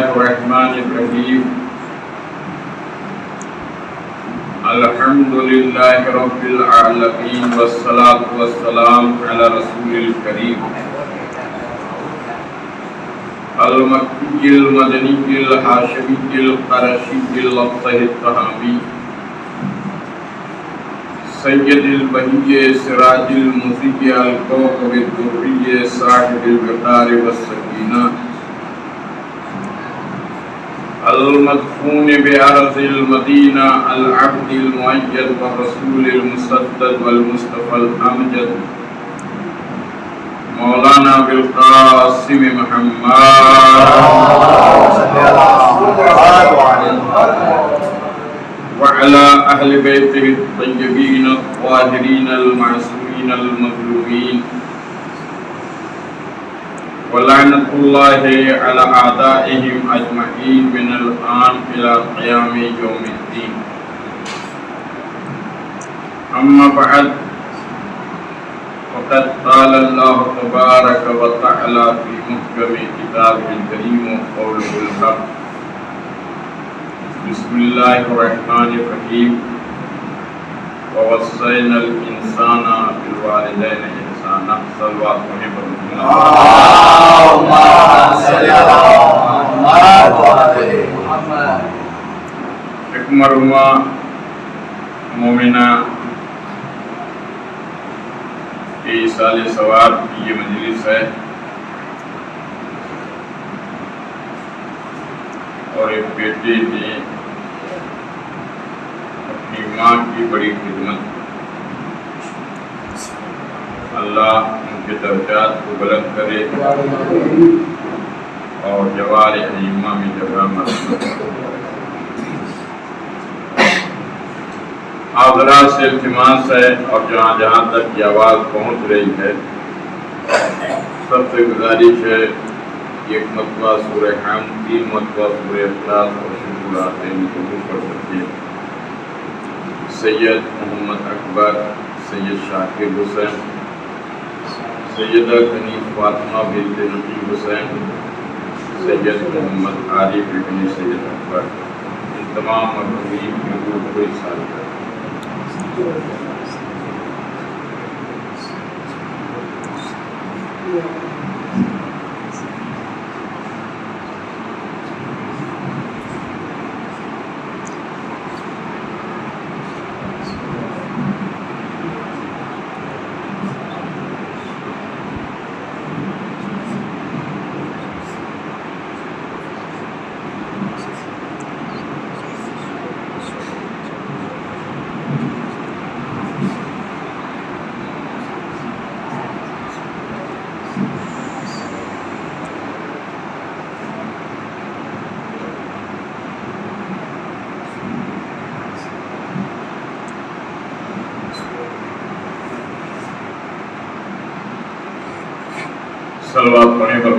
الرحمن الرحیم الحمد للہ رب العالمین والصلاة والسلام علی رسول الکریم المکی المدنی الحاشمی القرشی اللطہ التہامی سید البہی سراج المضیء الکوكب الدری صاحب الوقار والسکینہ المدفون بأرض المدینہ العبد المؤید والرسول المسدد والمصطفى الامجد مولانا بالقاسم محمد وعلى أهل بيته الطيبين الطاهرين المعصومين المظلومين ولعنة الله على أعدائهم أجمعين من الآن إلى قيام يوم الدين. أما بعد فقد قال الله تبارك وتعالى في محكم كتابه الكريم وقوله الحق بسم اللہ الرحمن الرحیم ووصینا الانسان بالوالدین احسانا صلوات محمد ایک مرحومہ مومنہ کے ایصال ثواب کی یہ مجلس ہے اور ایک بیٹے نے اپنی ماں کی بڑی خدمت، اللہ ان کے درجات کو بلند کرے اور جوار ائمہ میں جگہ مرحوم. حاضرات سے التماس ہے اور جہاں جہاں تک یہ آواز پہنچ رہی ہے سب سے گزارش ہے ایک مرتبہ سورہ حمد، 3 مرتبہ سورہ اخلاص اور شکر ضرور پڑھ سکتے ہیں. سید محمد اکبر، سید شاکر حسین، سیدہ کنیز فاطمہ بنت نقیب حسین، سید محمد عارف ابن سید اکبر، ان تمام مرحومین کی روح کو ایصال کریں. صلوات پڑھیں پر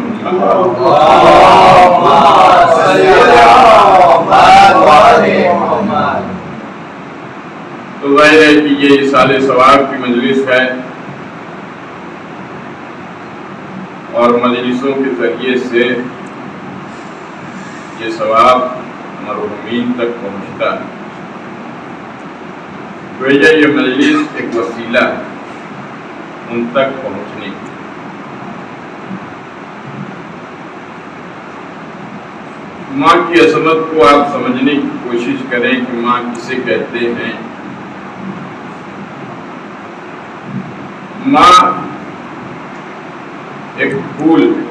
تو ظاہر ہے کہ یہ ایصال ثواب کی مجلس ہے اور مجلسوں کے ذریعے سے یہ ثواب مرحومین تک پہنچتا ہے. گویا یہ مجلس ایک وسیلہ ہے ان تک پہنچنے کی. ماں کی عظمت کو آپ سمجھنے کی کوشش کریں کہ ماں کسے کہتے ہیں. ماں ایک پھول ہے،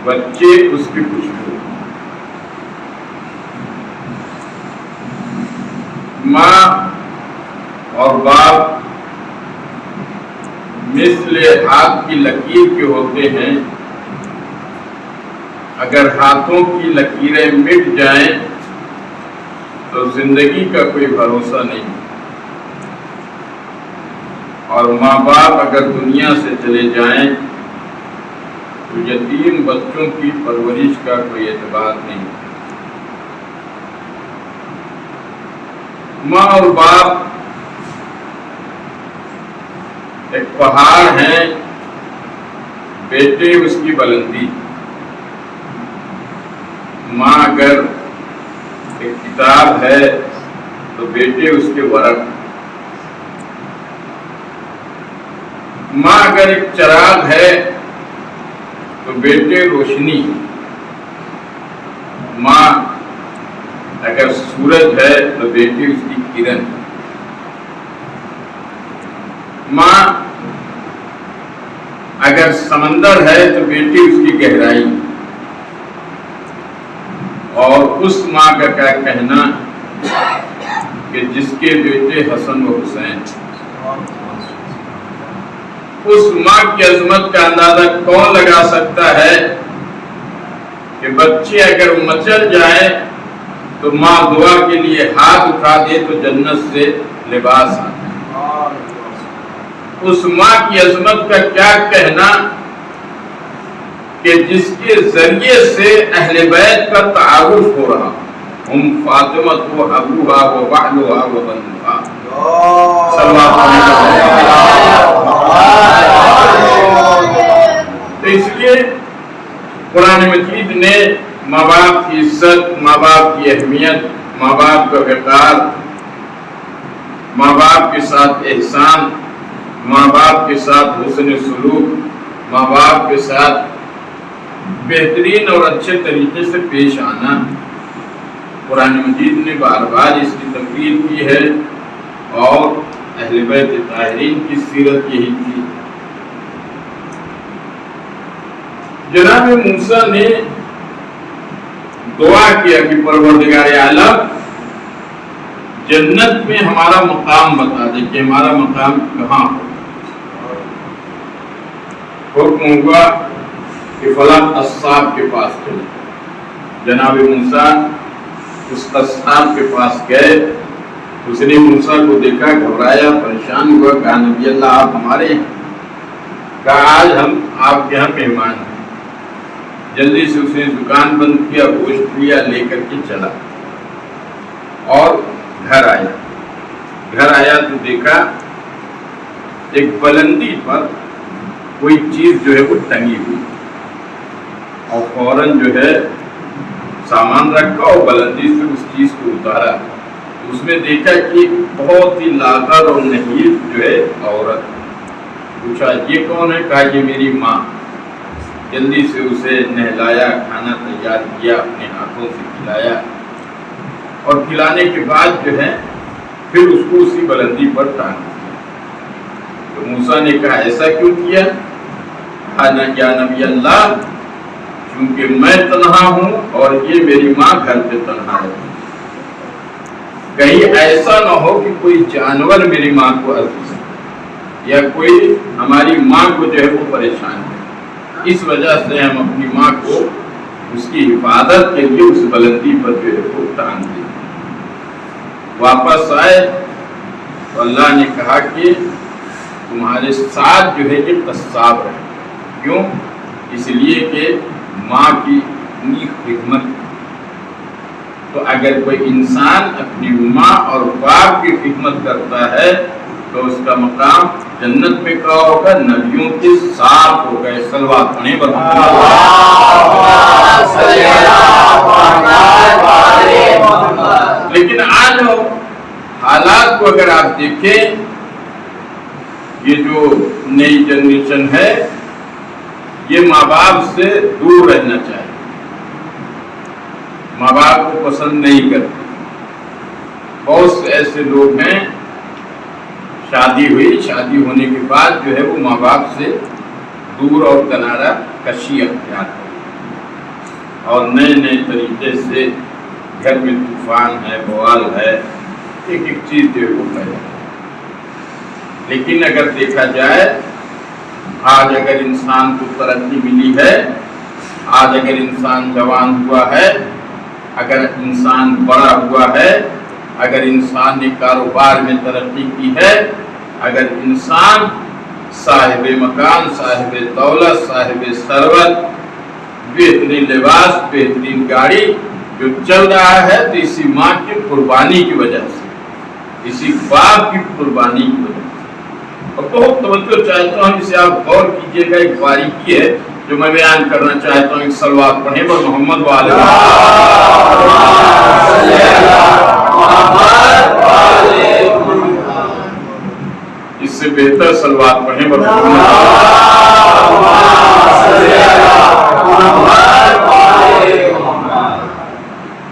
بچے اس کی خوشبو. ماں اور باپ مثل ہاتھ کی لکیر کے ہوتے ہیں. اگر ہاتھوں کی لکیریں مٹ جائیں تو زندگی کا کوئی بھروسہ نہیں. اور ماں باپ اگر دنیا سے چلے جائیں تو یتیم بچوں کی پرورش کا کوئی اعتبار نہیں. ماں اور باپ ایک پہاڑ ہیں، بیٹے اس کی بلندی. ماں اگر ایک کتاب ہے تو بیٹے اس کے ورق، ماں اگر ایک چراغ ہے تو بیٹے روشنی، ماں اگر سورج ہے تو بیٹے اس کی کرن، ماں اگر سمندر ہے تو بیٹی اس کی گہرائی، اور اس ماں کا کیا کہنا کہ جس کے بیٹے حسن و حسین، اس ماں کی عظمت کا اندازہ کون لگا سکتا ہے کہ بچے اگر مچل جائے تو ماں دعا کے لیے ہاتھ اٹھا دے تو جنت سے لباس آتا ہے۔ اس ماں کی عظمت کا کیا کہنا کہ جس کے ذریعے سے اہل بیت کا تعارف ہو رہا، ہم فاطمہ و ابوہا و بعلہا و بنوہا، تو اس لیے قرآن مجید نے ماں باپ کی عزت، ماں باپ کی اہمیت، ماں باپ کا وقار، ماں باپ کے ساتھ احسان، ماں باپ کے ساتھ حسن سلوک، ماں باپ کے ساتھ بہترین اور اچھے طریقے سے پیش آنا، قرآن مجید نے بار بار اس کی تقریر کی ہے، اور اہل بیت طاہرین کی سیرت یہی تھی۔ جناب موسیٰ نے دعا کیا کہ پروردگار عالم جنت میں ہمارا مقام بتا دے کہ ہمارا مقام کہاں ہو۔ حکم ہوا کہ فلاں قصاب کے پاس چلے۔ جناب موسیٰ اس قصاب کے پاس گئے، اس نے موسیٰ کو دیکھا، گھبرایا، پریشان ہوا، کہا نبی اللہ آپ ہمارے ہیں؟ کہا آج ہم آپ کے یہاں مہمان ہیں۔ جلدی سے اس نے دکان بند کیا، گوشت لیا، لے کر کے چلا اور گھر آیا۔ گھر آیا تو دیکھا ایک بلندی پر کوئی چیز جو ہے وہ ٹنگی ہوئی، اور فوراً جو ہے سامان رکھا اور بلندی سے اس چیز کو اتارا۔ اس میں دیکھا کہ بہت ہی لاغر اور نحیف جو ہے عورت۔ پوچھا یہ کون ہے؟ کہا یہ میری ماں۔ جلدی سے اسے نہلایا، کھانا تیار کیا، اپنے ہاتھوں سے کھلایا، اور کھلانے کے بعد جو ہے پھر اس کو اسی بلندی پر ٹانگ دیا۔ تو موسیٰ نے کہا ایسا کیوں کیا؟ یا نبی اللہ چونکہ میں تنہا ہوں اور یہ میری ماں گھر پہ تنہا ہے، کہیں ایسا نہ ہو کہ کوئی جانور میری ماں کو اذیت یا کوئی ہماری ماں کو جو ہے وہ پریشان ہے، اس وجہ سے ہم اپنی ماں کو اس کی حفاظت کے لیے اس بلندی پر جو ہے وہ ٹانگ دیں۔ واپس آئے تو اللہ نے کہا کہ تمہارے ساتھ جو ہے یہ قصاب ہے۔ کیوں؟ اس لیے کہ ماں کی اتنی خدمت۔ تو اگر کوئی انسان اپنی ماں اور باپ کی خدمت کرتا ہے تو اس کا مقام جنت میں کیا ہوگا؟ نبیوں کے ساتھ ہوگا۔ صلوات پڑھیں لیکن آج حالات کو اگر آپ دیکھیں، یہ جو نئی جنریشن ہے یہ ماں باپ سے دور رہنا چاہیے، ماں باپ کو پسند نہیں کرتے۔ بہت سے ایسے لوگ ہیں شادی ہوئی، شادی ہونے کے بعد جو ہے وہ ماں باپ سے دور اور کنارہ کشی اختیار کرتے، اور نئے نئے طریقے سے گھر میں طوفان ہے، بوال ہے، ایک ایک چیز جو ہے وہ پیدا ہے۔ لیکن اگر دیکھا جائے آج اگر انسان کو ترقی ملی ہے، آج اگر انسان جوان ہوا ہے، اگر انسان بڑا ہوا ہے، اگر انسان نے کاروبار میں ترقی کی ہے، اگر انسان صاحب مکان، صاحب دولت، صاحب ثروت، بہترین لباس، بہترین گاڑی جو چل رہا ہے تو اسی ماں کی قربانی کی وجہ سے، اسی باپ کی قربانی کی وجہ سے۔ اور بہت توجہ چاہتا ہوں، اسے آپ غور کیجئے گا، ایک باریکی ہے جو میں بیان کرنا چاہتا ہوں، ایک صلوات پڑھیں پر محمد والے اس سے بہتر صلوات پڑھیں پر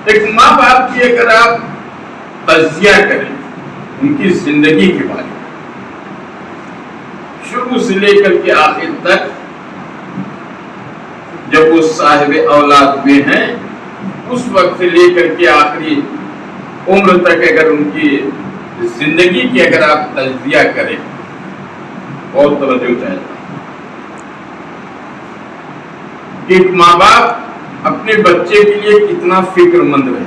ایک ماں باپ کی اگر آپ تجزیہ کریں ان کی زندگی کے بارے میں، شروع سے لے کر کے آخر تک، جب وہ صاحب اولاد میں ہیں اس وقت سے لے کر کے آخری عمر تک اگر ان کی زندگی کی اگر آپ تجزیہ کریں، بہت توجہ چاہتا ہوں کہ ایک ماں باپ اپنے بچے کے لیے کتنا فکر مند رہے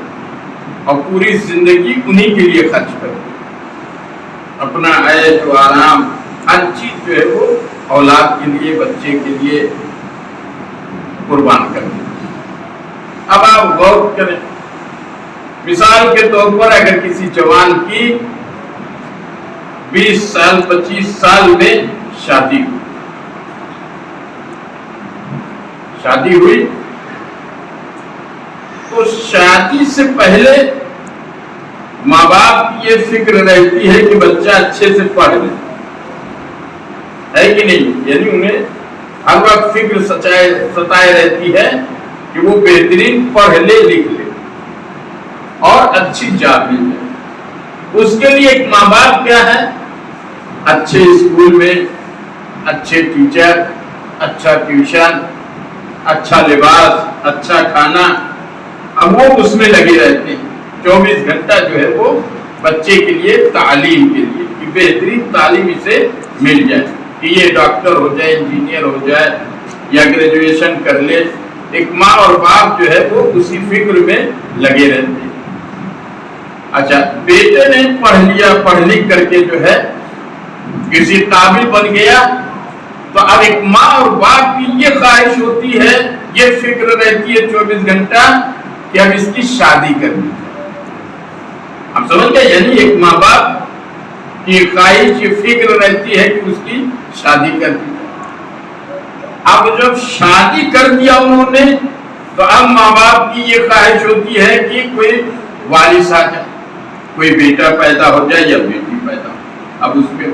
اور پوری زندگی انہی کے لیے خرچ کرے، اپنا عیش و آرام ہر چیز جو ہے وہ اولاد کے لیے، بچے کے لیے قربان کر دیں۔ اب آپ غور کریں، مثال کے طور پر اگر کسی جوان کی 20 سال 25 سال میں شادی ہوئی تو شادی سے پہلے ماں باپ کی یہ فکر رہتی ہے کہ بچہ اچھے سے پڑھ لے، ہے کہ نہیں؟ یعنی انہیں ہر وقت فکر ستائے رہتی ہے کہ وہ بہترین پڑھ لے لکھ لے اور اچھی جاب مل جائے۔ اس کے لیے ایک ماں باپ کیا ہے؟ اچھے اسکول میں اچھے ٹیچر، اچھا ٹیوشن، اچھا لباس، اچھا کھانا، اب وہ اس میں لگے رہتے ہیں 24 گھنٹہ جو ہے وہ بچے کے لیے تعلیم کے لیے کہ بہترین تعلیم اسے مل جائے، کہ یہ ڈاکٹر ہو جائے، انجینئر ہو جائے یا گریجویشن کر لے۔ ایک ماں اور باپ جو ہے وہ اسی فکر میں لگے رہتے ہیں۔ اچھا، بیٹے نے پڑھ لیا، پڑھ لکھ کر کے جو ہے کسی قابل بن گیا تو اب ایک ماں اور باپ کی یہ خواہش ہوتی ہے، یہ فکر رہتی ہے 24 گھنٹہ کہ اب اس کی شادی کرنی ہے۔ اب سمجھ گئے؟ یعنی ایک ماں باپ کی خواہش، یہ فکر رہتی ہے کہ اس کی شادی کرنی ہے۔ اب جب شادی کر دیا انہوں نے تو اب ماں باپ کی یہ خواہش ہوتی ہے کہ کوئی وارث آ جائے، کوئی بیٹا پیدا ہو جائے یا بیٹی پیدا ہو۔ اب اس میں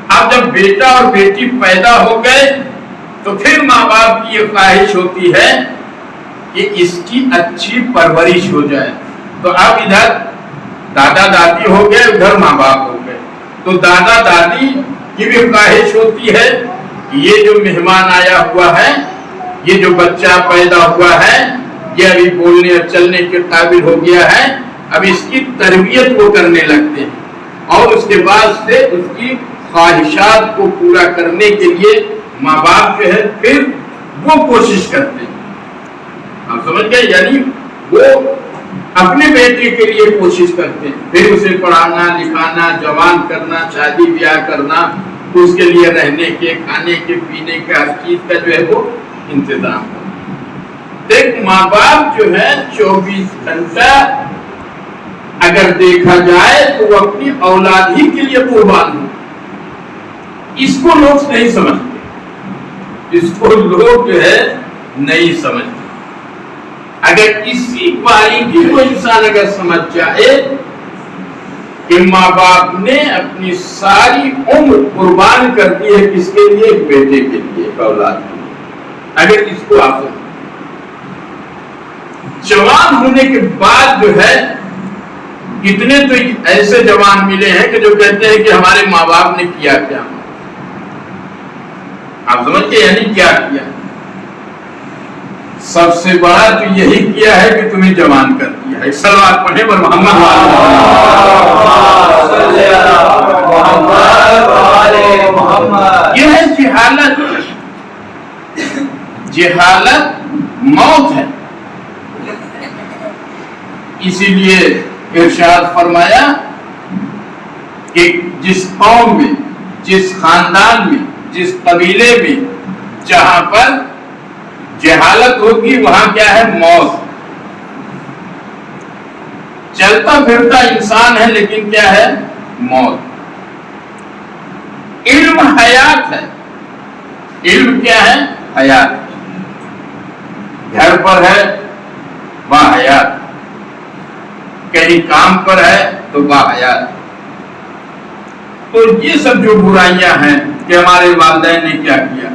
اب جب بیٹا اور بیٹی پیدا ہو گئے تو پھر ماں باپ کی یہ خواہش ہوتی ہے کہ اس کی اچھی پرورش ہو جائے۔ تو اب ادھر دادا دادی ہو گئے، ادھر ماں باپ ہو گئے، تو دادا دادی کی بھی خواہش ہوتی ہے کہ یہ جو مہمان آیا ہوا ہے، یہ جو بچہ پیدا ہوا ہے، یہ ابھی بولنے اور چلنے کے قابل ہو گیا ہے، اب اس کی تربیت وہ کرنے لگتے ہیں اور اس کے بعد سے اس کی خواہشات کو پورا کرنے کے لیے ماں باپ جو ہے پھر وہ کوشش کرتے ہیں۔ آپ سمجھ گئے؟ یعنی وہ اپنے بیٹے کے لیے کوشش کرتے ہیں، پھر اسے پڑھانا لکھانا، جوان کرنا، شادی بیاہ کرنا، اس کے لیے رہنے کے، کھانے کے، پینے کے، ہر چیز کا جو ہے وہ انتظام کرنا۔ ایک ماں باپ جو ہے 24 گھنٹہ اگر دیکھا جائے تو وہ اپنی اولاد ہی کے لیے قربان ہو۔ اس کو لوگ نہیں سمجھتے، اس کو لوگ جو ہے نہیں سمجھتے۔ اگر اسی باریکی کو انسان اگر سمجھ جائے کہ ماں باپ نے اپنی ساری عمر قربان کر دی ہے کس کے لیے؟ ایک بیٹے کے لیے، ایک اولاد کے لیے، اگر اس کو آپ جوان ہونے کے بعد جو ہے کتنے تو ایسے جوان ملے ہیں کہ جو کہتے ہیں کہ ہمارے ماں باپ نے کیا کیا، آپ سمجھتے یعنی کیا کیا؟ سب سے بڑا تو یہی کیا ہے کہ تمہیں جوان کر دیا ہے۔ صلوات پڑھیں پر محمد یہ ہے جہالت۔ جہالت موت ہے۔ اسی لیے ارشاد فرمایا کہ جس قوم میں، جس خاندان میں، جس قبیلے میں جہاں پر جہالت ہوگی وہاں کیا ہے؟ موت۔ چلتا پھرتا انسان ہے لیکن کیا ہے؟ موت۔ علم حیات ہے۔ علم کیا ہے؟ حیات۔ گھر پر ہے باحیات، کہیں کام پر ہے تو باحیات۔ تو یہ سب جو برائیاں ہیں کہ ہمارے والدین نے کیا کیا،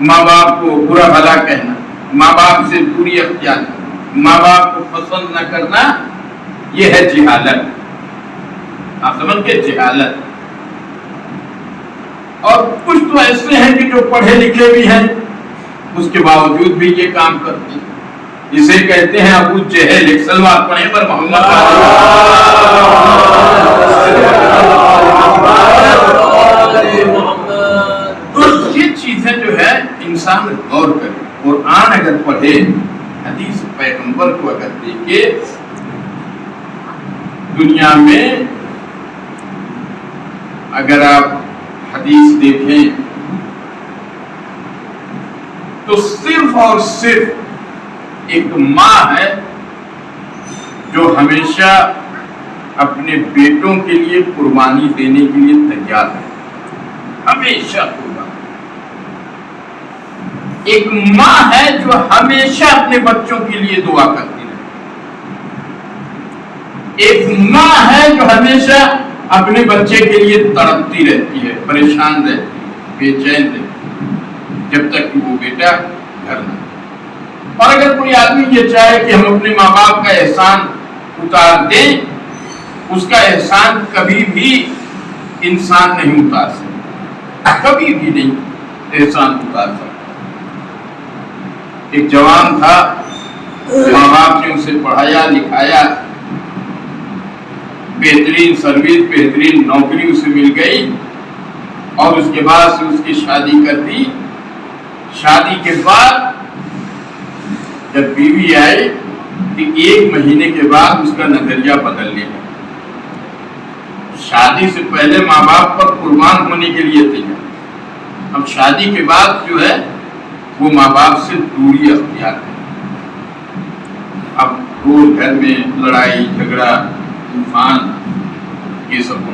ماں باپ کو برا بھلا کہنا، ماں باپ سے دوری اختیار کرنا، ماں باپ کو پسند نہ کرنا، یہ ہے جہالت۔ آپ سمجھ کے جہالت۔ اور کچھ تو ایسے ہیں کہ جو پڑھے لکھے بھی ہیں، اس کے باوجود بھی یہ کام کرتے ہیں، جسے کہتے ہیں ابو جہل۔ ایک سلوات پڑھیں پر محمد۔ یہ چیزیں جو ہے انسان غور کرے، قرآن اگر پڑھے، حدیث پیغمبر کو اگر دیکھے، دنیا میں اگر آپ حدیث دیکھیں تو صرف اور صرف ایک ماں ہے جو ہمیشہ اپنے بیٹوں کے لیے قربانی دینے کے لیے تیار ہے، ہمیشہ قربانی۔ ایک ماں ہے جو ہمیشہ اپنے بچوں کے لیے دعا کرتی ہے، ایک ماں ہے جو ہمیشہ اپنے بچے کے لیے تڑپتی رہتی ہے، پریشان رہتی ہے، بے چین رہتی ہے، جب تک کہ وہ بیٹا گھر نہ۔ اور اگر کوئی آدمی یہ چاہے کہ ہم اپنے ماں باپ کا احسان اتار دیں، اس کا احسان کبھی بھی انسان نہیں اتار سکتا، کبھی بھی نہیں احسان اتار سکتا۔ ایک جوان تھا، ماں باپ نے اسے پڑھایا لکھایا، بہترین سروس، بہترین نوکری اسے مل گئی، اور اس کے بعد سے اس کی شادی کر دی۔ شادی کے بعد جب بیوی آئی کہ 1 مہینے کے بعد اس کا نظریہ بدلنے لگا۔ شادی سے پہلے ماں باپ پر قربان ہونے کے لیے تیار، اب شادی کے بعد جو ہے وہ ماں باپ سے دوری اختیار ہے۔ اب روز گھر میں لڑائی جھگڑا طوفان یہ سب ہوتا۔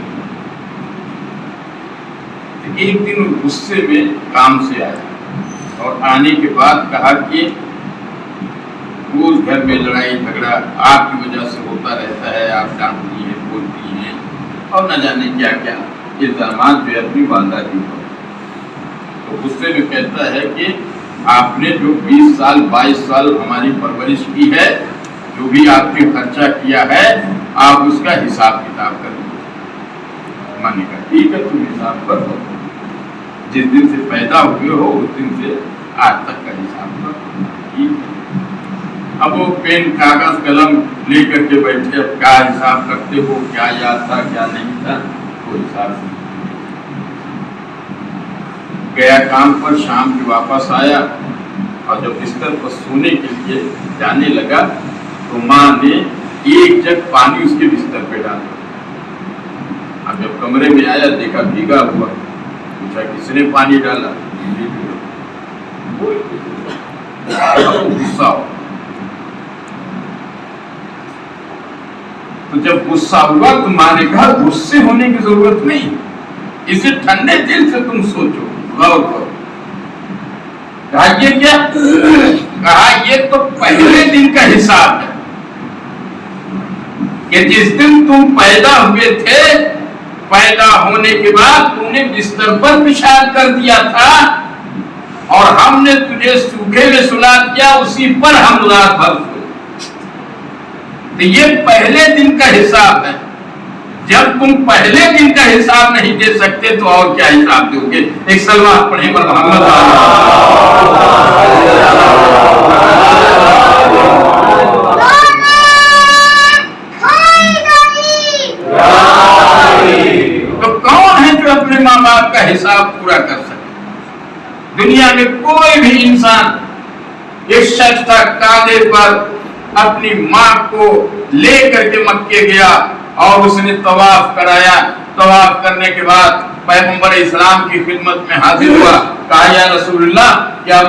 ایک دن غصے میں کام سے آیا اور آنے کے بعد کہا کہ روز گھر میں لڑائی جھگڑا آپ کی وجہ سے ہوتا رہتا ہے، آپ ڈانٹتی ہیں بولتی ہیں اور نہ جانے کیا کیا الزامات جو ہے اپنی والدہ کی پر۔ تو غصے میں کہتا ہے کہ آپ نے جو 20 سال 22 سال ہماری پرورش کی ہے، جو بھی آپ نے خرچہ کیا ہے، آپ اس کا حساب کتاب کر لیں۔ میں نے کہا ٹھیک ہے، تم حساب کر دو، جس دن سے پیدا ہوئے ہو اس دن سے آج تک کا حساب کر دو۔ ٹھیک ہے۔ اب وہ پین کاغذ قلم لے کر کے بیٹھے، اب کیا حساب کرتے ہو، کیا یاد تھا کیا نہیں تھا، کوئی حساب نہیں۔ گیا کام پر، شام کے واپس آیا اور جب بستر پر سونے کے لیے جانے لگا تو ماں نے 1 جگ پانی اس کے بستر پہ ڈالا۔ اب جب کمرے میں آیا دیکھا بھیگا ہوا، پوچھا کس نے پانی ڈالا؟ غصہ ہو۔ تو جب غصہ ہوا تو ماں نے کہا غصے ہونے کی ضرورت نہیں، اسے ٹھنڈے دل سے تم سوچو، غور کرو۔ کہا یہ کیا؟ کہا یہ تو پہلے دن کا حساب ہے کہ جس دن تم پیدا ہوئے تھے، پیدا ہونے کے بعد تم نے بستر پر پیشاب کر دیا تھا اور ہم نے تجھے سوکھے میں سلا دیا، اسی پر ہم رات بھر سوئے۔ تو یہ پہلے دن کا حساب ہے۔ جب تم پہلے دن کا حساب نہیں دے سکتے تو اور کیا حساب دو گے؟ ایک سلوات پڑھیں پر محمد۔ تو کون ہے جو اپنے ماں باپ کا حساب پورا کر سکے؟ دنیا میں کوئی بھی انسان، ایک شخص تھا کاندھے پر اپنی ماں کو لے کر کے مکے گیا اور اس نے طواف کرایا۔ طواف کرنے کے بعد پیغمبر اسلام کی خدمت میں حاضر ہوا، کہا یا رسول اللہ کیا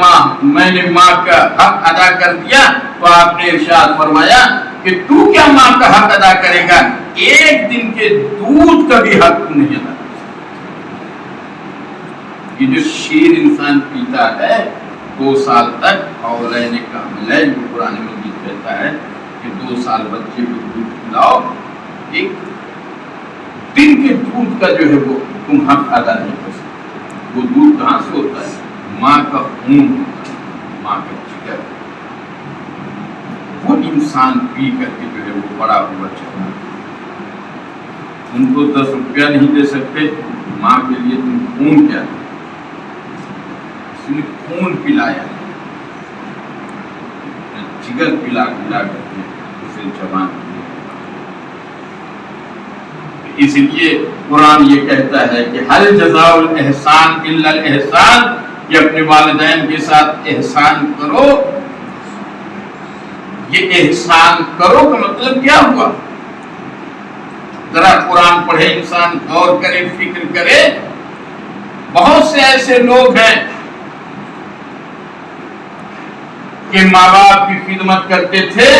میں نے ماں کا حق ادا کر دیا؟ تو آپ نے ارشاد فرمایا کہ تو کیا ماں کا حق ادا کرے گا، 1 دن کے دودھ کا بھی حق تو نہیں ادا کر سکتا۔ یہ جو شیر انسان پیتا ہے 2 سال تک اولین کاملین قرآن مجید کہتا ہے کہ 2 سال بچے کو دودھ پلاؤ، ایک دن کے دودھ کا جو ہے وہ تم حق ادا نہیں کر سکتے۔ وہ دودھ کہاں سے ہوتا ہے؟ ماں کا خون ہوتا ہے، ماں کا جگر، وہ انسان پی کر کے جو ہے وہ بڑا ہوا چاہتا ہے۔ ان کو 10 روپیہ نہیں دے سکتے، ماں کے لیے تم خون کیا ہے؟ اس نے خون پلایا، جگر پلا کر کے اسے جوان کیا۔ اس لیے قرآن یہ کہتا ہے کہ ہل جزاء الاحسان الا الاحسان، کہ اپنے والدین کے ساتھ احسان کرو۔ یہ احسان کرو کا مطلب کیا ہوا؟ ذرا قرآن پڑھے انسان، غور کرے، فکر کرے۔ بہت سے ایسے لوگ ہیں کہ ماں باپ کی خدمت کرتے تھے،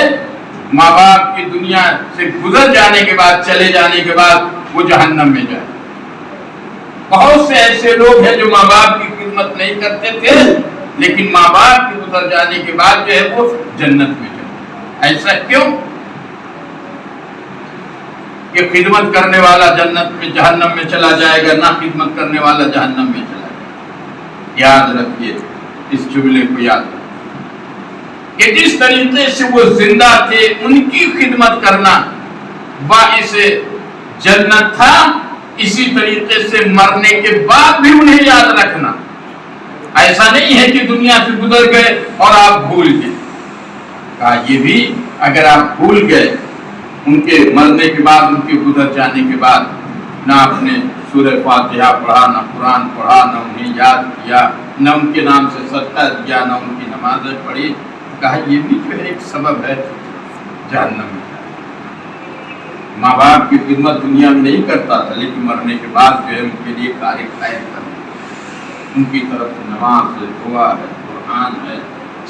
ماں باپ کی دنیا سے گزر جانے کے بعد، چلے جانے کے بعد وہ جہنم میں جائے۔ بہت سے ایسے لوگ ہیں جو ماں باپ کی خدمت نہیں کرتے تھے، لیکن ماں باپ کے گزر جانے کے بعد جو ہے وہ جنت میں جائے۔ ایسا کیوں؟ کہ خدمت کرنے والا جنت میں جہنم میں چلا جائے گا، نہ خدمت کرنے والا جہنم میں چلا جائے گا۔ یاد رکھیے اس جملے کو، یاد رکھیے کہ جس طریقے سے وہ زندہ تھے ان کی خدمت کرنا باعث جنت تھا، اسی طریقے سے مرنے کے بعد بھی انہیں یاد رکھنا۔ ایسا نہیں ہے کہ دنیا سے گزر گئے اور آپ بھول گئے۔ کہا یہ بھی اگر آپ بھول گئے ان کے مرنے کے بعد، ان کے گزر جانے کے بعد، نہ آپ نے سورہ فاتحہ پڑھا، نہ قرآن پڑھا، نہ انہیں یاد کیا، نہ ان کے نام سے صدقہ دیا، نہ ان کی نمازیں پڑھی، کہا یہ بھی جو ہے ایک سبب ہے جہنم میں۔ ماں باپ کی خدمت دنیا میں نہیں کرتا تھا، لیکن مرنے کے بعد جو ہے ان کے لیے کار خیر کرنا، ان کی طرف سے نماز ہے، دعا ہے، قرآن ہے،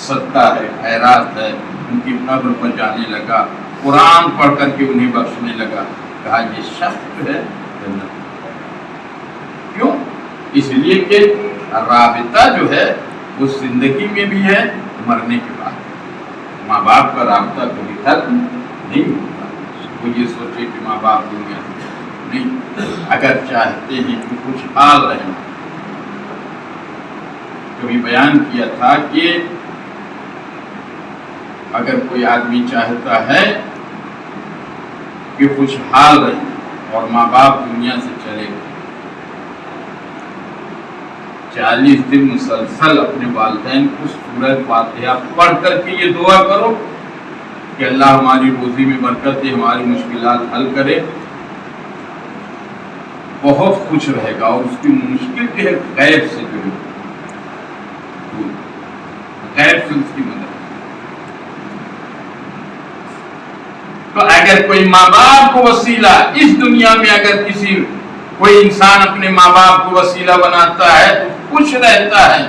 صدقہ ہے، خیرات ہے، ان کی قبر پر جانے لگا، قرآن پڑھ کر کے انہیں بخشنے لگا۔ کہا یہ شخص جو ہے جنت۔ کیوں؟ اس لیے کہ رابطہ جو ہے وہ زندگی میں بھی ہے، مرنے کے بعد ماں باپ کا رابطہ کبھی ختم نہیں ہوتا۔ وہ یہ سوچے کہ ماں باپ دنیا سے نہیں، اگر چاہتے ہیں کہ کچھ حال رہیں۔ کبھی بیان کیا تھا کہ اگر کوئی آدمی چاہتا ہے کہ کچھ حال رہے اور ماں باپ دنیا سے چلے گئے، 40 دن مسلسل اپنے والدین کو سورہ فاتحہ پڑھ کر کے یہ دعا کرو کہ اللہ ہماری روزی میں برکت دے، ہماری مشکلات حل کرے، بہت خوش رہے گا۔ اور اس کی مشکل جو ہے غیب سے جو ہے، غیب سے اس کی مدد۔ تو اگر کوئی ماں باپ کو وسیلہ اس دنیا میں، اگر کوئی انسان اپنے ماں باپ کو وسیلہ بناتا ہے تو خوش رہتا ہے،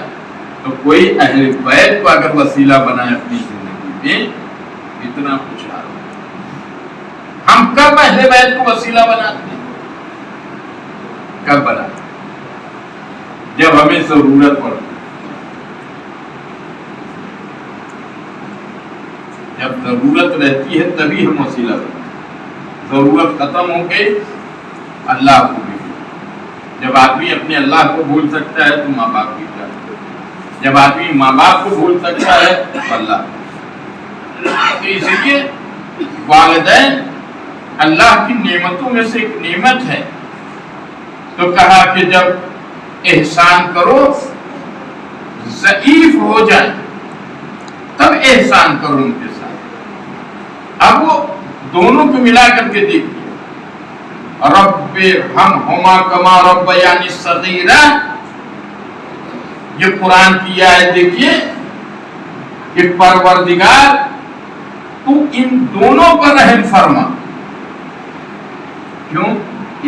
تو کوئی اہل بیت کو اگر وسیلہ بنائے اپنی زندگی میں، اتنا خوشحال ہو۔ ہم کب اہل بیت کو وسیلہ بناتے ہیں؟ کب بناتے ہیں؟ جب ہمیں ضرورت پڑتی، جب ضرورت رہتی ہے تبھی ہم وسیلہ بناتے ہیں۔ ضرورت ختم ہو گئی، اللہ کو بھی۔ جب آدمی اپنے اللہ کو بھول سکتا ہے تو ماں باپ کی کیا؟ جب آدمی ماں باپ کو بھول سکتا ہے تو اللہ۔ تو اس لیے والدین اللہ کی نعمتوں میں سے ایک نعمت ہے۔ تو کہا کہ جب احسان کرو، ضعیف ہو جائے تب احسان کرو ان کے ساتھ۔ اب وہ دونوں کو ملا کر کے دیکھیے، رب ارحمہما کما ربیانی صغیرا، یہ قرآن کی آیت دیکھیے کہ پروردگار تو ان دونوں پر رحم فرما۔ کیوں؟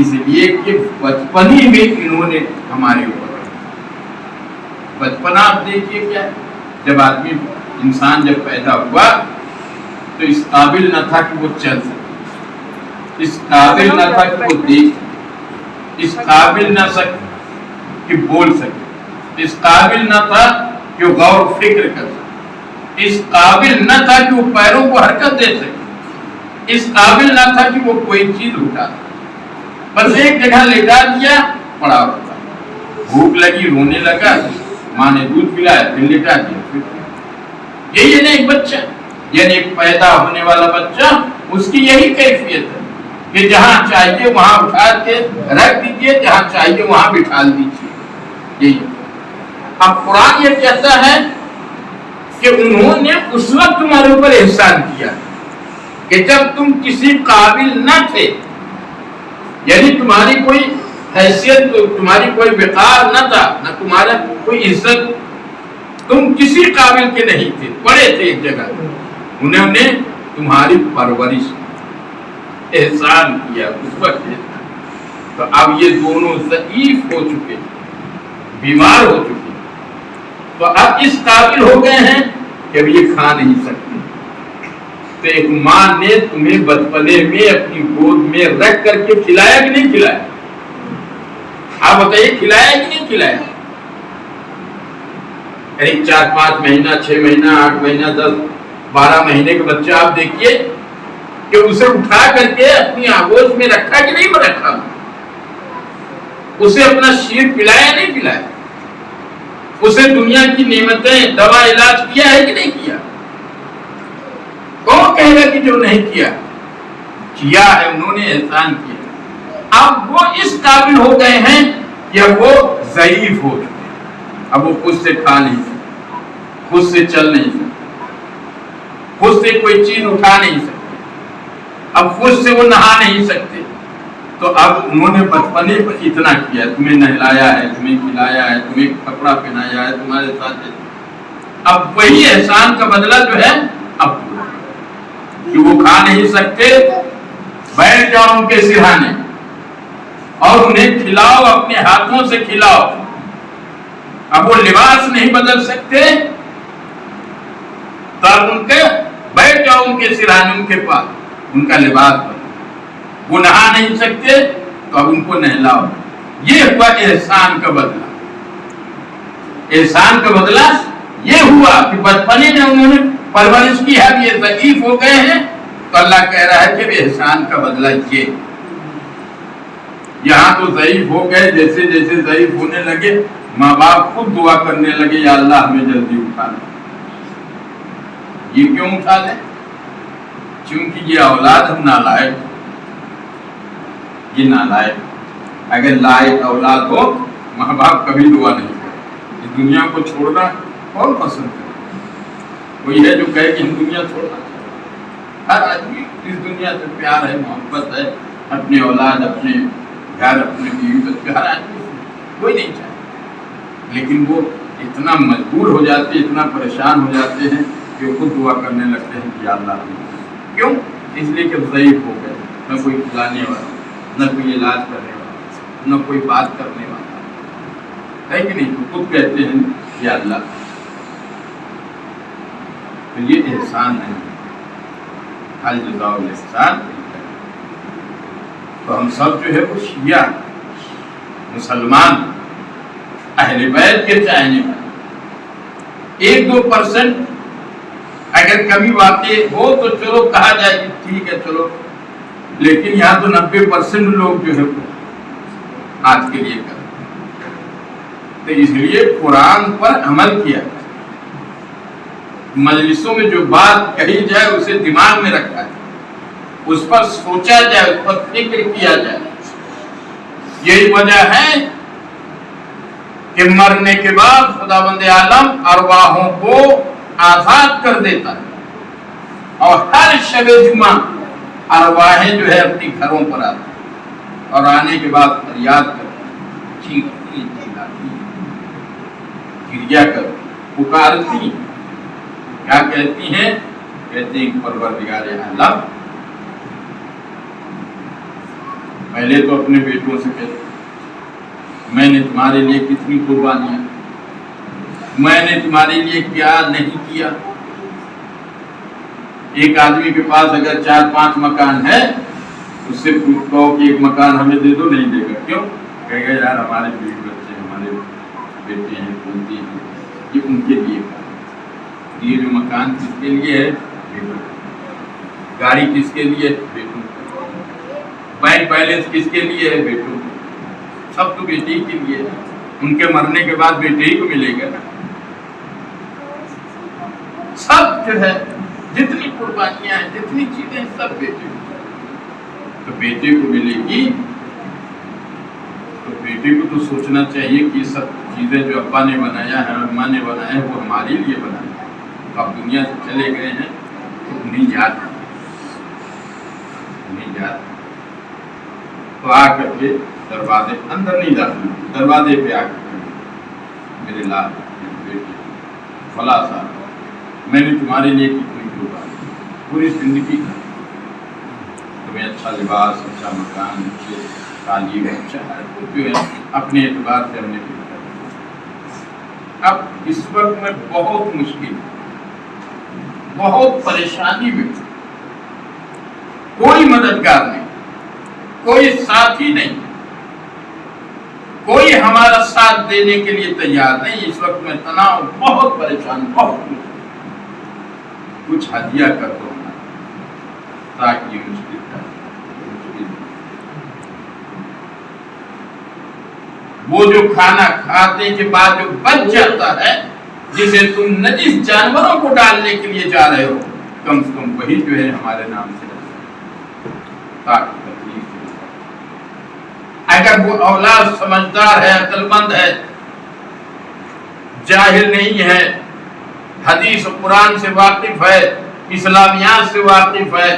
اس لیے کہ بچپنی میں انہوں نے ہمارے اوپر بچپنا آپ دیکھیے کیا ہے۔ جب آدمی انسان جب پیدا ہوا تو اس قابل نہ تھا کہ وہ چل سکے، اس قابل نہ تھا کہ وہ دیکھ سکے، اس قابل نہ تھا کہ بول سکے، اس قابل نہ تھا کہ وہ غور و فکر کر سکے، اس قابل نہ تھا کہ وہ پیروں کو حرکت دے سکے، اس قابل نہ تھا کہ وہ کوئی چیز اٹھا سکے، بس ایک جگہ لیٹا دیا، پڑا ہوتا، بھوک لگی رونے لگا، ماں نے دودھ پلایا پھر لیٹا دیا، یہی ہے ایک بچہ، یعنی ایک پیدا ہونے والا بچہ، اس کی یہی کیفیت ہے کہ جہاں چاہیے وہاں اٹھا کے رکھ دیجیے، جہاں چاہیے وہاں بٹھا دیجیے، یہی۔ اب قرآن یہ کہتا ہے کہ انہوں نے اس وقت تمہارے اوپر احسان کیا کہ جب تم کسی قابل نہ تھے، یعنی تمہاری کوئی حیثیت، تمہاری کوئی وقار نہ تھا، نہ تمہارا کوئی عزت، تم کسی قابل کے نہیں تھے، پڑے تھے ایک جگہ، انہوں نے تمہاری پرورش احسان کیا اس وقت۔ تو اب یہ دونوں ضعیف ہو چکے، بیمار ہو چکے، تو اب اس قابل ہو گئے ہیں کہ اب یہ کھا نہیں سکتے۔ تو ایک ماں نے تمہیں بچپنے میں اپنی گود میں رکھ کر کے کھلایا کہ نہیں کھلایا؟ آپ بتائیے، کھلایا کہ نہیں کھلایا؟ یعنی 4-5 مہینہ، 6 مہینہ، 8 مہینہ، 10 12 مہینے کے بچے آپ دیکھیے کہ اسے اٹھا کر کے اپنی آغوش میں رکھا کہ نہیں رکھا، اسے اپنا شیر پلایا نہیں پلایا، اسے دنیا کی نعمتیں، دوا، علاج کیا ہے کہ نہیں کیا؟ کون کہے گا کہ جو نہیں کیا؟ کیا ہے، انہوں نے احسان کیا۔ اب وہ اس قابل ہو گئے ہیں کہ وہ ضعیف ہو چکے، اب وہ خود سے کھا نہیں سکتے، خود سے چل نہیں سکتے، خود سے کوئی چیز اٹھا نہیں سکتے، اب خود سے وہ نہا نہیں سکتے۔ تو اب انہوں نے بچپنے پر اتنا کیا، تمہیں نہلایا ہے، تمہیں کھلایا ہے، تمہیں کپڑا پہنایا ہے، تمہارے ساتھ، اب وہی احسان کا بدلہ جو ہے اب کہ وہ کھا نہیں سکتے، بیٹھ جاؤ ان کے سرہانے اور انہیں کھلاؤ، اپنے ہاتھوں سے کھلاؤ۔ اب وہ لباس نہیں بدل سکتے تو اب ان کے بیٹھ جاؤ ان کے سرہانے، ان کے پاس ان کا لباس بدل۔ وہ نہا نہیں سکتے تو اب ان کو نہلاؤ۔ یہ ہوا احسان کا بدلہ۔ احسان کا بدلہ یہ ہوا کہ بچپنے میں انہوں نے پرورش کی ہے، یہ ضعیف ہو گئے ہیں، تو اللہ کہہ رہا ہے کہ احسان کا بدلہ یہ۔ یہاں تو ضعیف ہو گئے، جیسے جیسے ضعیف ہونے لگے ماں باپ خود دعا کرنے لگے، یا اللہ ہمیں جلدی اٹھا لے۔ یہ کیوں اٹھا لے؟ کیونکہ یہ اولاد ہم نالائق، یہ نالائق۔ اگر لائق اولاد ہو، ماں باپ کبھی دعا نہیں کرے۔ اس دنیا کو چھوڑنا کون پسند کرے؟ کوئی ہے جو کہے کہ ہم دنیا چھوڑنا؟ ہر آدمی اس دنیا سے پیار ہے، محبت ہے، اپنے اولاد، اپنے گھر، اپنے بیوی بچے، ہر آدمی کوئی نہیں چاہے، لیکن وہ اتنا مجبور ہو جاتے، اتنا پریشان ہو جاتے ہیں کہ خود دعا کرنے لگتے ہیں کہ یا اللہ کیوں؟ اس لیے کہ ضعیف ہو گئے، نہ کوئی کھلانے والا، نہ کوئی علاج کرنے والا، نہ کوئی بات کرنے والا ہے کہ نہیں؟ تو خود کہتے ہیں یا اللہ۔ تو یہ احسان ہے، حل جزاء الاحسان۔ تو ہم سب جو ہے وہ شیعہ مسلمان اہل بیت کے چاہنے والے، 1-2% اگر کمی واقع ہو تو چلو کہا جائے کہ ٹھیک ہے چلو، لیکن یہاں تو 90% لوگ جو ہے آج کے لیے کرتے۔ تو اس لیے قرآن پر عمل کیا جائے، مجلسوں میں جو بات کہی جائے اسے دماغ میں رکھا جائے، اس پر سوچا جائے، اس پر فکر کیا جائے۔ یہی وجہ ہے کہ مرنے کے بعد خداوند عالم ارواحوں کو آزاد کر دیتا ہے، اور ہر شب جمعہ ارواحیں جو ہے اپنی گھروں پر آتی ہیں، اور آنے کے بعد فریاد کرتی، چیختی، چلاتی، گریا کر پکارتی، کیا کہتی ہیں؟ کہتے ہیں پروردگار عالم، پہلے تو اپنے بیٹوں سے کہتے میں نے تمہارے لیے کتنی قربانیاں، میں نے تمہارے لیے کیا نہیں کیا۔ ایک آدمی کے پاس اگر 4-5 مکان ہے، اس سے پوچھتا ہو کہ ایک مکان ہمیں دے دو، نہیں دے گا۔ کیوں؟ کہے گا یار ہمارے بیوی بچے، ہمارے بیٹے ہیں، پوتی ہیں، یہ ان کے لیے یہ جو مکان کس کے لیے ہے؟ بیٹوں. گاڑی کس کے لیے؟ بیٹوں. بینک بیلنس کس کے لیے ہے؟ بیٹوں. سب تو بیٹے ہی کے لیے ہے. ان کے مرنے کے بعد بیٹے ہی کو ملے گا نا. سب جو ہے جتنی قربانیاں ہیں جتنی چیزیں سب بیٹے کو. تو بیٹے کو ملے گی تو بیٹے کو تو سوچنا چاہیے کہ سب چیزیں جو ابا نے بنایا ہے اماں نے بنایا ہے وہ ہمارے لیے بنایا ہے. تو اب دنیا سے چلے گئے ہیں تو انہیں یاد تو آ کر کے دروازے اندر نہیں داخل دروازے پہ آ کر میرے لال بیٹے فلاں صاحب میں نے تمہارے لیے کتنی قربانی پوری زندگی کا تمہیں اچھا لباس اچھا مکان اچھے تعلیم اچھا ہے جو ہے اپنے اعتبار سے ہم نے کیا. اب اس وقت میں بہت مشکل بہت پریشانی میں کوئی مددگار نہیں کوئی ساتھی نہیں کوئی ہمارا ساتھ دینے کے لیے تیار نہیں. اس وقت میں تناؤ بہت پریشان بہت کچھ ہدیہ کر دو تاکہ یہ مشکل وہ جو کھانا کھانے کے بعد جو بچ جاتا ہے جسے تم نجس جانوروں کو ڈالنے کے لیے جا رہے ہو کم سے کم وہی جو ہے ہمارے نام سے تاکہ تکلیف ہو. اگر وہ اولاد سمجھدار ہے عقل مند ہے جاہل نہیں ہے حدیث و قرآن سے واقف ہے اسلامیات سے واقف ہے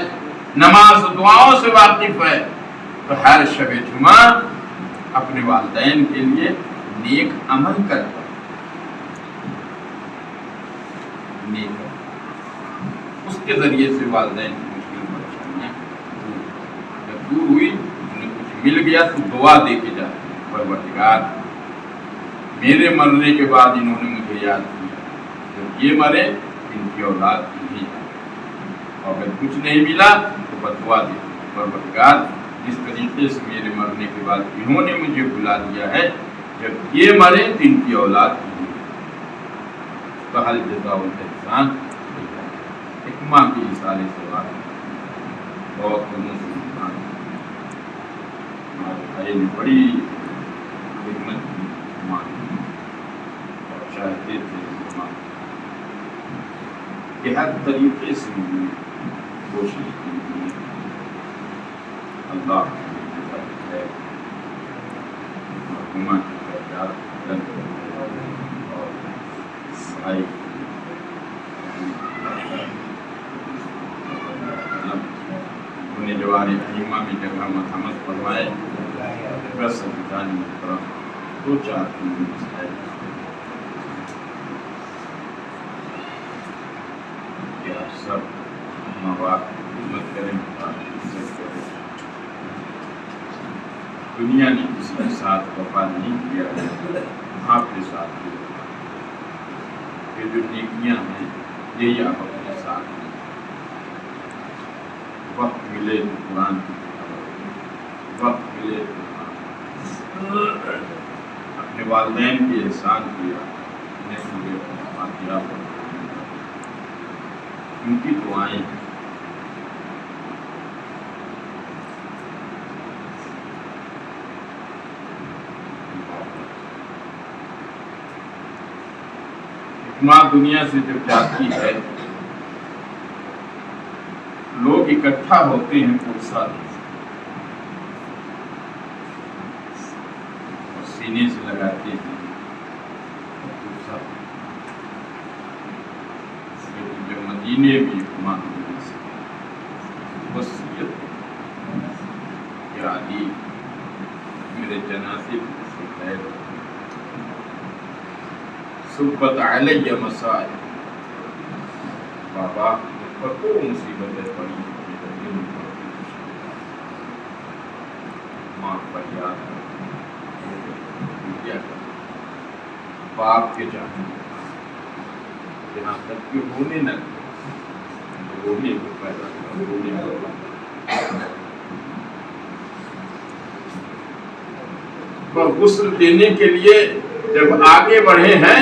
نماز و دعاؤں سے واقف ہے تو ہر شب جمعہ اپنے والدین کے لیے نیک عمل کرتا اس کے ذریعے سے والدین کی مشکل پریشانیاں جب دور ہوئی انہیں کچھ مل گیا تو دعا دے کے جاتے ہیں پروردگار میرے مرنے کے بعد انہوں نے مجھے یاد کیا جب یہ مرے ان کی اولاد نہیں اور اگر کچھ نہیں ملا تو بدعا دے پروردگار جس طریقے سے میرے مرنے کے بعد انہوں نے مجھے بلا دیا ہے جب یہ مرے تو ان کی اولاد نہیں تو حل جزاء الاحسان ایک ماں کی اشارے سے بات بہت بھائی نے بڑی خدمت کی ماں اور چاہتے تھے ماں کہ ہر طریقے سے کوشش کی اللہ ہے حکومت اور بھائی انہیں جوار عظیمہ میں جگہ مرحمت فرمائے بس سبحان محترم دو چار مسائل کہ آپ سب ماں باپ کی خدمت کریں عزت کریں. دنیا نے کسی کے ساتھ وفا نہیں کیا ہے آپ کے ساتھ کیا. یہ جو نیکیاں ہیں یہی آپ اپنے ساتھ ہیں. وقت ملے تو قرآن کی کتاب وقت ملے تو اپنے والدین کے احسان کیا انہیں سورہ فاتحہ ان کی دعائیں ماں دنیا سے جب جاتی ہے لوگ اکٹھا ہوتے ہیں پرساد اور سینے سے لگاتے ہیں جب مدینے میں ماں دنیا سے وصیت کہ علی میرے جنازے سے خیر صبت علیہ مسائل بابا پر کو مصیبتیں پڑی ماں پر یاد باپ کے جانے جہاں تک کہ ہونے نہ رونے کو پیدا رونے پر غسل دینے کے لیے جب آگے بڑھے ہیں